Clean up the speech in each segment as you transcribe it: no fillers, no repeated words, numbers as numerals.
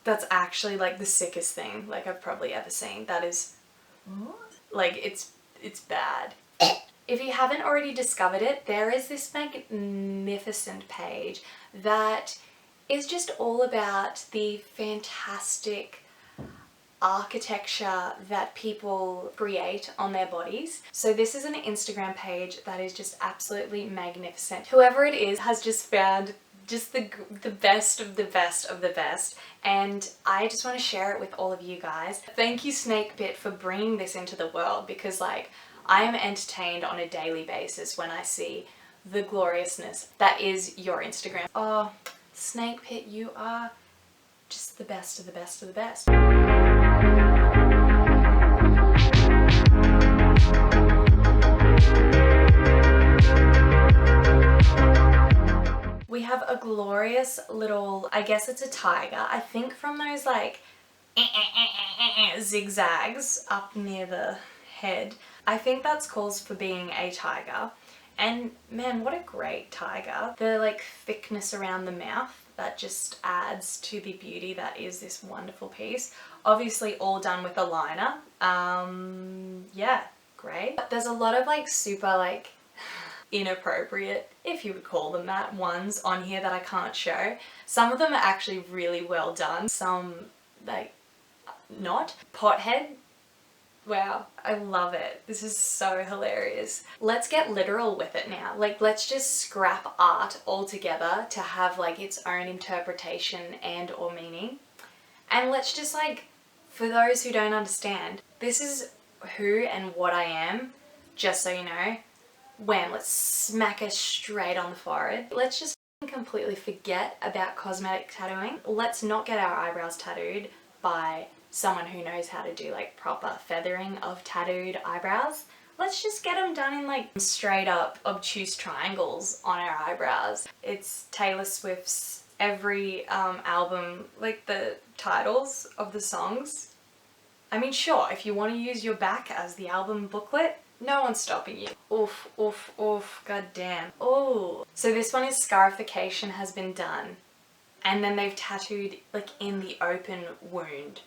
That's actually like the sickest thing like I've probably ever seen. That is like, it's bad. If you haven't already discovered it, there is this magnificent page that is just all about the fantastic architecture that people create on their bodies. So this is an Instagram page that is just absolutely magnificent. Whoever it is has just found just the best of the best of the best, and I just want to share it with all of you guys. Thank you, Snakebit, for bringing this into the world, because like, I am entertained on a daily basis when I see the gloriousness that is your Instagram. Oh, Snakepit, you are just the best of the best of the best. We have a glorious little, I guess it's a tiger, I think from those like zigzags up near the head. I think that's calls for being a tiger. And man, what a great tiger. The like thickness around the mouth, that just adds to the beauty that is this wonderful piece. Obviously all done with a liner. Yeah, great. There's a lot of like super like inappropriate, if you would call them that, ones on here that I can't show. Some of them are actually really well done, some like not. Pothead, wow, I love it. This is so hilarious. Let's get literal with it now. Like, let's just scrap art altogether to have like its own interpretation and or meaning. And let's just like, for those who don't understand, this is who and what I am, just so you know. Wham, let's smack us straight on the forehead. Let's just completely forget about cosmetic tattooing. Let's not get our eyebrows tattooed by someone who knows how to do like proper feathering of tattooed eyebrows. Let's just get them done in like straight up obtuse triangles on our eyebrows. It's Taylor Swift's every album, like the titles of the songs. I mean, sure, if you want to use your back as the album booklet, no one's stopping you. Oof, oof, oof, god damn. Oh. So this one is scarification has been done. And then they've tattooed like in the open wound.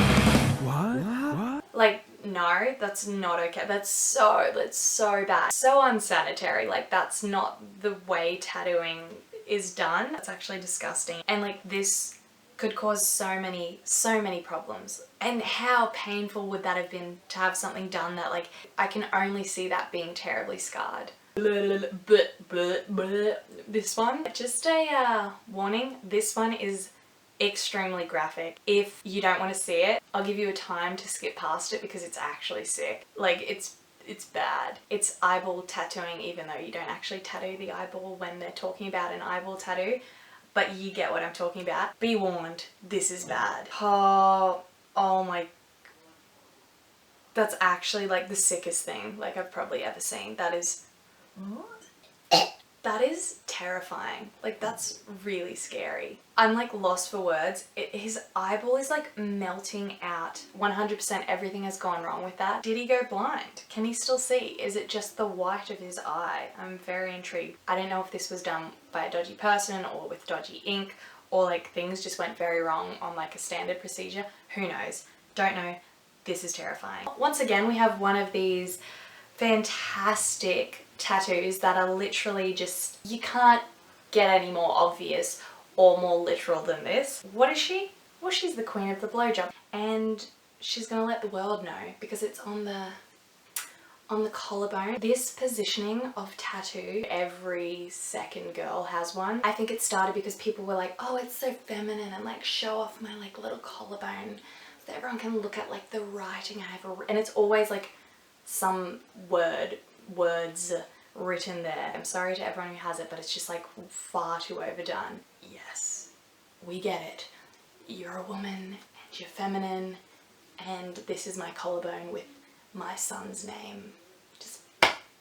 What? Like, no, that's not okay. That's so bad. So unsanitary. Like, that's not the way tattooing is done. That's actually disgusting. And like, this could cause so many problems. And how painful would that have been to have something done that like, I can only see that being terribly scarred. This one, just a warning, this one is extremely graphic. If you don't want to see it, I'll give you a time to skip past it because it's actually sick. Like, it's bad. It's eyeball tattooing, even though you don't actually tattoo the eyeball when they're talking about an eyeball tattoo. But you get what I'm talking about. Be warned, this is bad. Oh my. That's actually like the sickest thing like I've probably ever seen. That is terrifying. Like, that's really scary. I'm like lost for words. His eyeball is like melting out. 100% everything has gone wrong with that. Did he go blind? Can he still see? Is it just the white of his eye? I'm very intrigued. I don't know if this was done by a dodgy person or with dodgy ink, or like things just went very wrong on like a standard procedure. Who knows? Don't know. This is terrifying. Once again, we have one of these fantastic tattoos that are literally just, you can't get any more obvious or more literal than this. What is she? Well, she's the queen of the blowjob, and she's gonna let the world know because it's on the collarbone. This positioning of tattoo, every second girl has one. I think it started because people were like, oh, it's so feminine, and like show off my like little collarbone so everyone can look at like the writing I have, and it's always like some words written there. I'm sorry to everyone who has it, but it's just like far too overdone. Yes, we get it. You're a woman and you're feminine, and this is my collarbone with my son's name just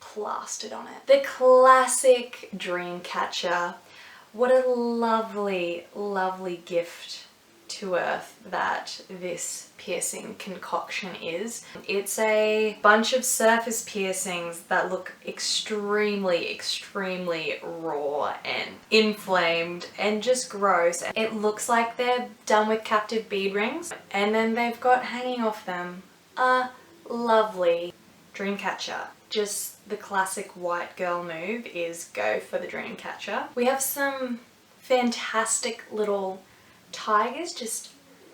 plastered on it. The classic dream catcher. What a lovely, lovely gift to earth that this piercing concoction is. It's a bunch of surface piercings that look extremely, extremely raw and inflamed and just gross. It looks like they're done with captive bead rings, and then they've got hanging off them a lovely dream catcher. Just the classic white girl move is go for the dream catcher. We have some fantastic little tigers just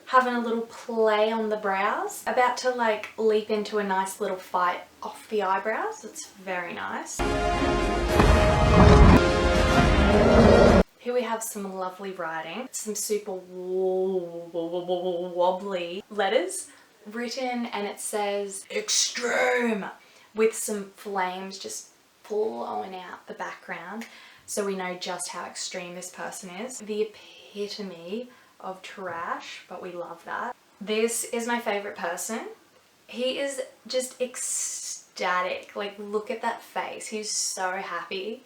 having a little play on the brows, about to like leap into a nice little fight off the eyebrows. It's very nice. Here we have some lovely writing, some super wobbly letters written, and it says extreme with some flames just flowing out the background, so we know just how extreme this person is. The epitome of trash, but we love that. This is my favorite person. He is just ecstatic. Like, look at that face. He's so happy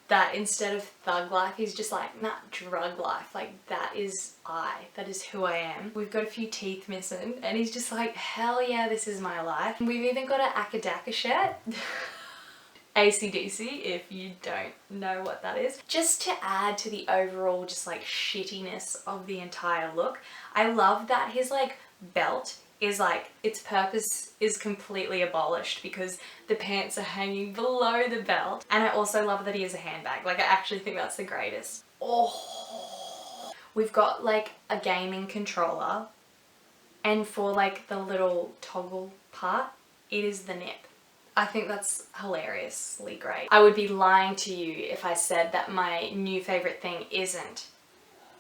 that instead of thug life, he's just like, nah, drug life. Like, that is that is who I am. We've got a few teeth missing, and he's just like, hell yeah, this is my life. We've even got an Akadaka shirt. AC/DC, if you don't know what that is. Just to add to the overall just like shittiness of the entire look, I love that his like belt is like, its purpose is completely abolished because the pants are hanging below the belt. And I also love that he has a handbag. Like, I actually think that's the greatest. Oh, we've got like a gaming controller, and for like the little toggle part, it is the nip. I think that's hilariously great. I would be lying to you if I said that my new favorite thing isn't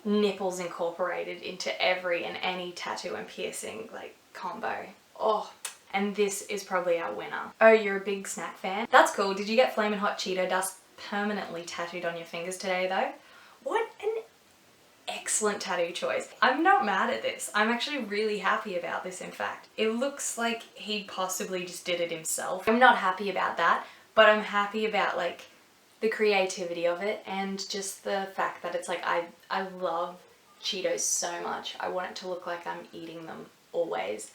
nipples incorporated into every and any tattoo and piercing like combo. Oh, and this is probably our winner. Oh, you're a big snack fan? That's cool. Did you get Flamin' Hot Cheeto dust permanently tattooed on your fingers today though? What an excellent tattoo choice. I'm not mad at this. I'm actually really happy about this, in fact. It looks like he possibly just did it himself. I'm not happy about that, but I'm happy about like the creativity of it and just the fact that it's like, I love Cheetos so much. I want it to look like I'm eating them always.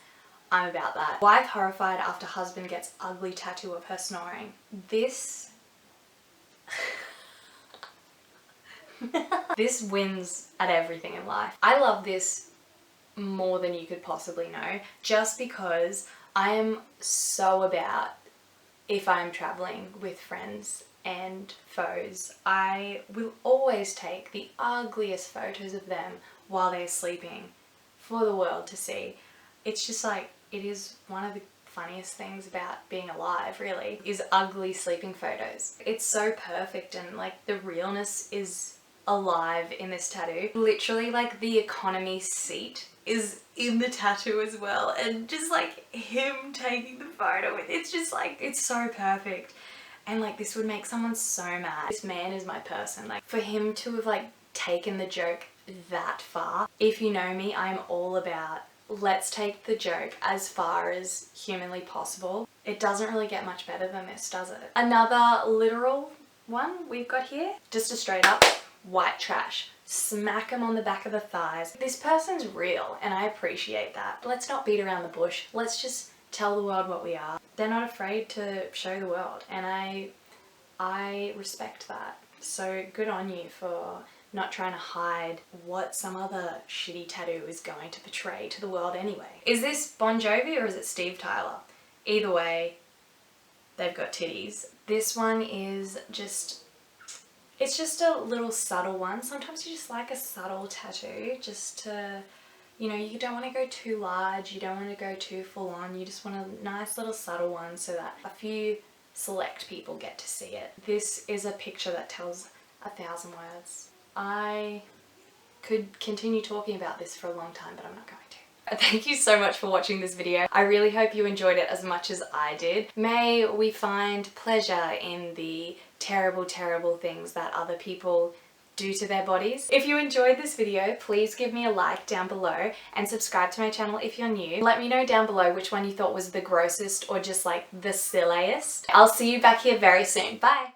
I'm about that. Wife horrified after husband gets ugly tattoo of her snoring. This this wins at everything in life. I love this more than you could possibly know, just because I am so about, if I'm traveling with friends and foes, I will always take the ugliest photos of them while they're sleeping for the world to see. It's just like, it is one of the funniest things about being alive, really, is ugly sleeping photos. It's so perfect, and like the realness is alive in this tattoo. Literally, like, the economy seat is in the tattoo as well, and just like him taking the photo with, it's just like, it's so perfect. And like, this would make someone so mad. This man is my person. Like, for him to have like taken the joke that far, if you know me, I'm all about let's take the joke as far as humanly possible. It doesn't really get much better than this, does it? Another literal one we've got here, just a straight up white trash. Smack him on the back of the thighs. This person's real, and I appreciate that. Let's not beat around the bush. Let's just tell the world what we are. They're not afraid to show the world, and I respect that. So good on you for not trying to hide what some other shitty tattoo is going to portray to the world anyway. Is this Bon Jovi or is it Steve Tyler? Either way, they've got titties. This one is just, it's just a little subtle one. Sometimes you just like a subtle tattoo just to, you know, you don't want to go too large, you don't want to go too full on, you just want a nice little subtle one so that a few select people get to see it. This is a picture that tells 1,000 words. I could continue talking about this for a long time, but I'm not going to. Thank you so much for watching this video. I really hope you enjoyed it as much as I did. May we find pleasure in the terrible, terrible things that other people do to their bodies. If you enjoyed this video, please give me a like down below and subscribe to my channel if you're new. Let me know down below which one you thought was the grossest or just like the silliest. I'll see you back here very soon. Bye!